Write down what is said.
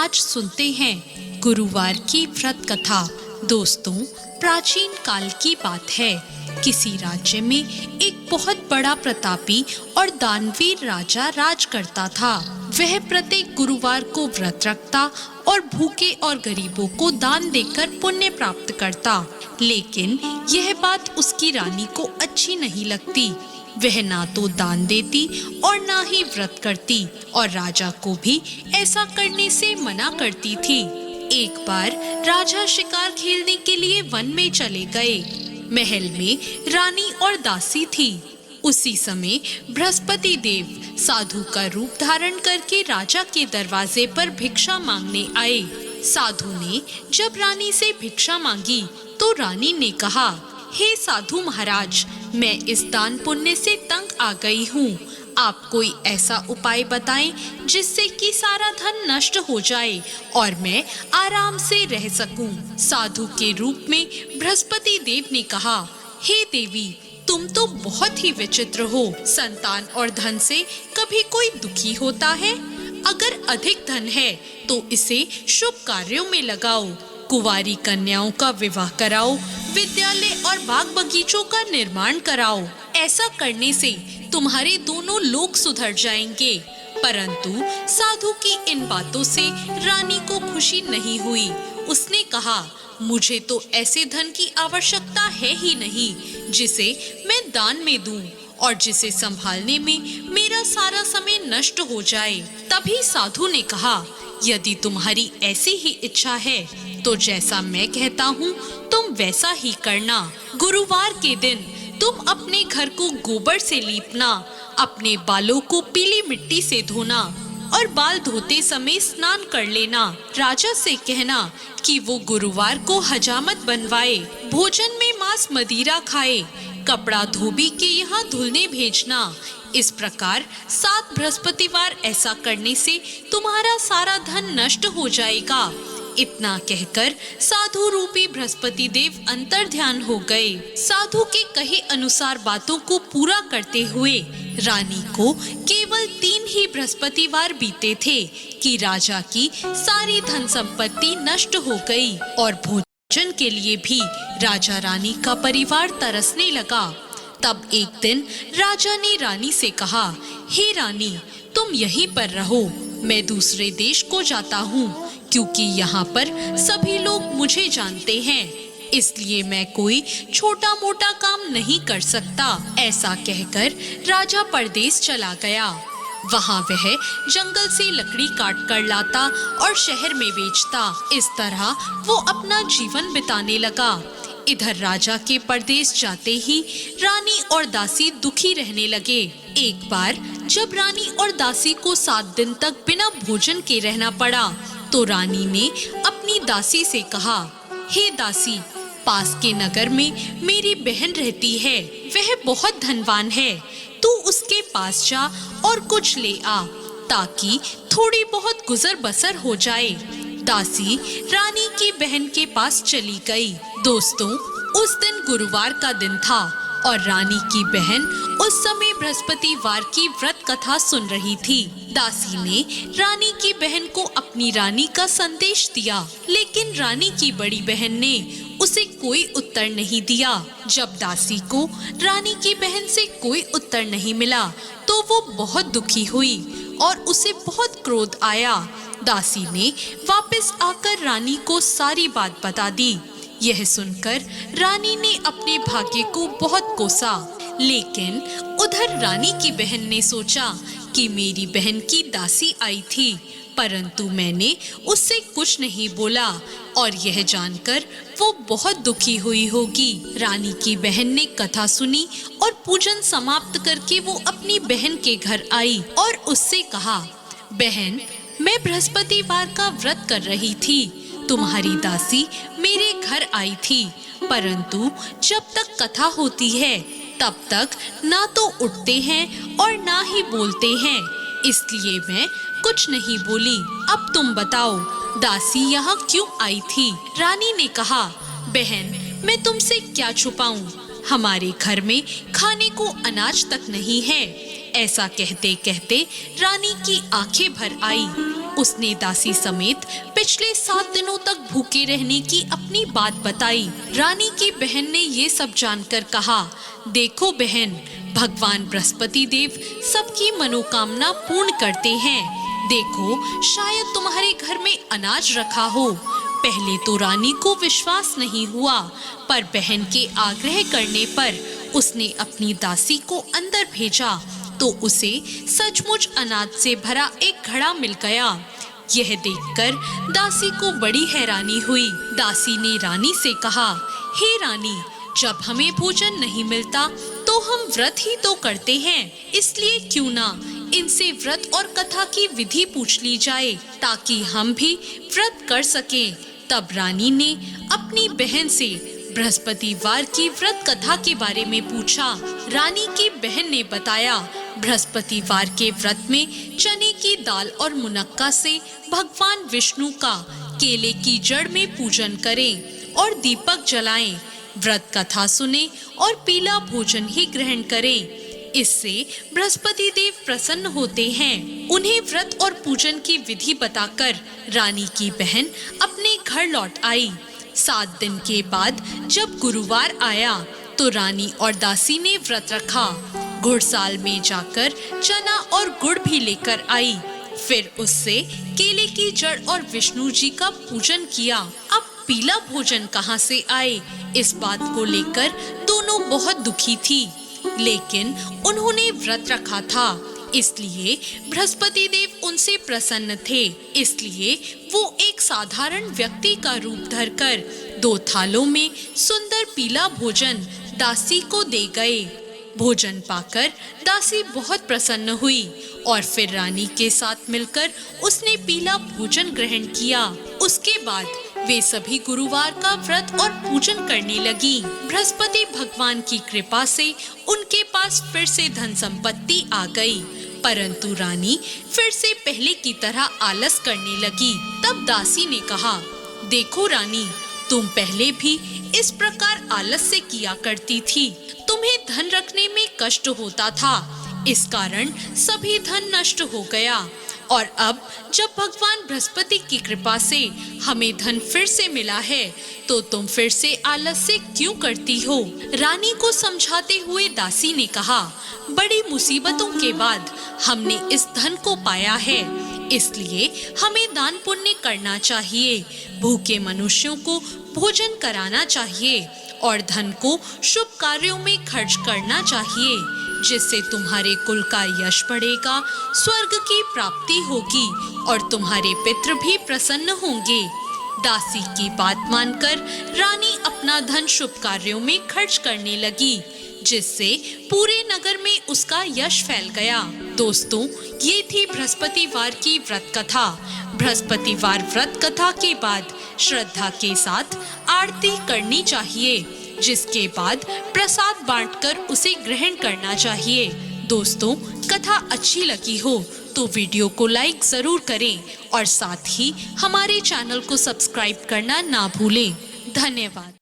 आज सुनते हैं गुरुवार की व्रत कथा। दोस्तों, प्राचीन काल की बात है। किसी राज्य में एक बहुत बड़ा प्रतापी और दानवीर राजा राज करता था। वह प्रत्येक गुरुवार को व्रत रखता और भूखे और गरीबों को दान देकर पुण्य प्राप्त करता। लेकिन यह बात उसकी रानी को अच्छी नहीं लगती। वह ना तो दान देती और ना ही व्रत करती और राजा को भी ऐसा करने से मना करती थी। एक बार राजा शिकार खेलने के लिए वन में चले गए। महल में रानी और दासी थी। उसी समय बृहस्पति देव साधु का रूप धारण करके राजा के दरवाजे पर भिक्षा मांगने आए। साधु ने जब रानी से भिक्षा मांगी तो रानी ने कहा, हे साधु महाराज, मैं इस दान पुण्य से तंग आ गई हूँ। आप कोई ऐसा उपाय बताएं जिससे कि सारा धन नष्ट हो जाए और मैं आराम से रह सकूं। साधु के रूप में बृहस्पति देव ने कहा, हे देवी, तुम तो बहुत ही विचित्र हो। संतान और धन से कभी कोई दुखी होता है? अगर अधिक धन है तो इसे शुभ कार्यों में लगाओ। कुंवारी कन्याओं का विवाह कराओ, विद्यालय और बाग बगीचों का निर्माण कराओ। ऐसा करने से तुम्हारे दोनों लोग सुधर जाएंगे। परंतु साधु की इन बातों से रानी को खुशी नहीं हुई। उसने कहा, मुझे तो ऐसे धन की आवश्यकता है ही नहीं जिसे मैं दान में दूं और जिसे संभालने में मेरा सारा समय नष्ट हो जाए। तभी साधु ने कहा, यदि तुम्हारी ऐसी ही इच्छा है तो जैसा मैं कहता हूँ तुम वैसा ही करना। गुरुवार के दिन तुम अपने घर को गोबर से लीपना, अपने बालों को पीली मिट्टी से धोना और बाल धोते समय स्नान कर लेना। राजा से कहना कि वो गुरुवार को हजामत बनवाए, भोजन में मांस मदिरा खाए, कपड़ा धोबी के यहाँ धुलने भेजना। इस प्रकार 7 बृहस्पतिवार ऐसा करने से तुम्हारा सारा धन नष्ट हो जाएगा। इतना कहकर साधु रूपी बृहस्पति देव अंतर ध्यान हो गए। साधु के कहे अनुसार बातों को पूरा करते हुए रानी को केवल 3 ही बृहस्पतिवार बीते थे कि राजा की सारी धन संपत्ति नष्ट हो गई और भोजन के लिए भी राजा रानी का परिवार तरसने लगा। तब एक दिन राजा ने रानी से कहा, हे रानी, तुम यहीं पर रहो, मैं दूसरे देश को जाता हूँ क्योंकि यहाँ पर सभी लोग मुझे जानते हैं, इसलिए मैं कोई छोटा मोटा काम नहीं कर सकता। ऐसा कहकर राजा परदेश चला गया। वहाँ वह जंगल से लकड़ी काट कर लाता और शहर में बेचता। इस तरह वो अपना जीवन बिताने लगा। इधर राजा के परदेश जाते ही रानी और दासी दुखी रहने लगे। एक बार जब रानी और दासी को 7 दिन तक बिना भोजन के रहना पड़ा तो रानी ने अपनी दासी से कहा, हे दासी, पास के नगर में मेरी बहन रहती है, वह बहुत धनवान है। तू उसके पास जा और कुछ ले आ ताकि थोड़ी बहुत गुजर बसर हो जाए। दासी रानी की बहन के पास चली गई। दोस्तों, उस दिन गुरुवार का दिन था और रानी की बहन उस समय बृहस्पतिवार की व्रत कथा सुन रही थी। दासी ने रानी की बहन को अपनी रानी का संदेश दिया, लेकिन रानी की बड़ी बहन ने उसे कोई उत्तर नहीं दिया। जब दासी को रानी की बहन से कोई उत्तर नहीं मिला तो वो बहुत दुखी हुई और उसे बहुत क्रोध आया। दासी ने वापस आकर रानी को सारी बात बता दी। यह सुनकर रानी ने अपने भाग्य को बहुत कोसा, लेकिन उधर रानी की बहन ने सोचा कि मेरी बहन की दासी आई थी, परंतु मैंने उससे कुछ नहीं बोला और यह जानकर वो बहुत दुखी हुई होगी। रानी की बहन ने कथा सुनी और पूजन समाप्त करके वो अपनी बहन के घर आई और उससे कहा, बहन, मैं बृहस्पतिवार का व्रत कर रही थी। तुम्हारी दासी मेरे घर आई थी, परंतु जब तक कथा होती है तब तक ना तो उठते हैं और ना ही बोलते हैं, इसलिए मैं कुछ नहीं बोली। अब तुम बताओ, दासी यहाँ क्यों आई थी? रानी ने कहा, बहन, मैं तुमसे क्या छुपाऊं? हमारे घर में खाने को अनाज तक नहीं है। ऐसा कहते कहते रानी की आंखें भर आई। उसने दासी समेत पिछले 7 दिनों तक भूखे रहने की अपनी बात बताई। रानी की बहन ने ये सब जानकर कहा, देखो बहन, भगवान बृहस्पति देव सबकी मनोकामना पूर्ण करते हैं। देखो, शायद तुम्हारे घर में अनाज रखा हो। पहले तो रानी को विश्वास नहीं हुआ, पर बहन के आग्रह करने पर उसने अपनी दासी को अंदर भेजा तो उसे सचमुच अनाज से भरा एक घड़ा मिल गया। यह देखकर दासी को बड़ी हैरानी हुई। दासी ने रानी से कहा, हे रानी, जब हमें भोजन नहीं मिलता तो हम व्रत ही तो करते हैं, इसलिए क्यों ना इनसे व्रत और कथा की विधि पूछ ली जाए ताकि हम भी व्रत कर सकें। तब रानी ने अपनी बहन से बृहस्पतिवार की व्रत कथा के बारे में पूछा। रानी की बहन ने बताया, बृहस्पतिवार के व्रत में चने की दाल और मुनक्का से भगवान विष्णु का केले की जड़ में पूजन करें और दीपक जलाएं, व्रत कथा सुने और पीला भोजन ही ग्रहण करें। इससे बृहस्पति देव प्रसन्न होते हैं। उन्हें व्रत और पूजन की विधि बताकर रानी की बहन अपने घर लौट आई। 7 दिन के बाद जब गुरुवार आया तो रानी और दासी ने व्रत रखा। घुड़साल में जाकर चना और गुड़ भी लेकर आई। फिर उससे केले की जड़ और विष्णु जी का पूजन किया। अब पीला भोजन कहाँ से आए, इस बात को लेकर दोनों बहुत दुखी थी, लेकिन उन्होंने व्रत रखा था, इसलिए बृहस्पति देव उनसे प्रसन्न थे। इसलिए वो एक साधारण व्यक्ति का रूप धरकर 2 थालों में सुंदर पीला भोजन दासी को दे गए। भोजन पाकर दासी बहुत प्रसन्न हुई और फिर रानी के साथ मिलकर उसने पीला भोजन ग्रहण किया। उसके बाद वे सभी गुरुवार का व्रत और पूजन करने लगी। बृहस्पति भगवान की कृपा से उनके पास फिर से धन संपत्ति आ गई, परंतु रानी फिर से पहले की तरह आलस करने लगी। तब दासी ने कहा, देखो रानी, तुम पहले भी इस प्रकार आलस से किया करती थी। तुम्हें धन रखने में कष्ट होता था, इस कारण सभी धन नष्ट हो गया, और अब जब भगवान बृहस्पति की कृपा से हमें धन फिर से मिला है तो तुम फिर से आलस से क्यों करती हो। रानी को समझाते हुए दासी ने कहा, बड़ी मुसीबतों के बाद हमने इस धन को पाया है, इसलिए हमें दान पुण्य करना चाहिए, भूखे मनुष्यों को भोजन कराना चाहिए और धन को शुभ कार्यों में खर्च करना चाहिए, जिससे तुम्हारे कुल का यश बढ़ेगा, स्वर्ग की प्राप्ति होगी और तुम्हारे पितृ भी प्रसन्न होंगे। दासी की बात मानकर रानी अपना धन शुभ कार्यों में खर्च करने लगी, जिससे पूरे नगर में उसका यश फैल गया। दोस्तों, ये थी बृहस्पतिवार की व्रत कथा। बृहस्पतिवार व्रत कथा के बाद श्रद्धा के साथ आरती करनी चाहिए, जिसके बाद प्रसाद बांटकर उसे ग्रहण करना चाहिए। दोस्तों, कथा अच्छी लगी हो तो वीडियो को लाइक जरूर करें और साथ ही हमारे चैनल को सब्सक्राइब करना ना भूलें। धन्यवाद।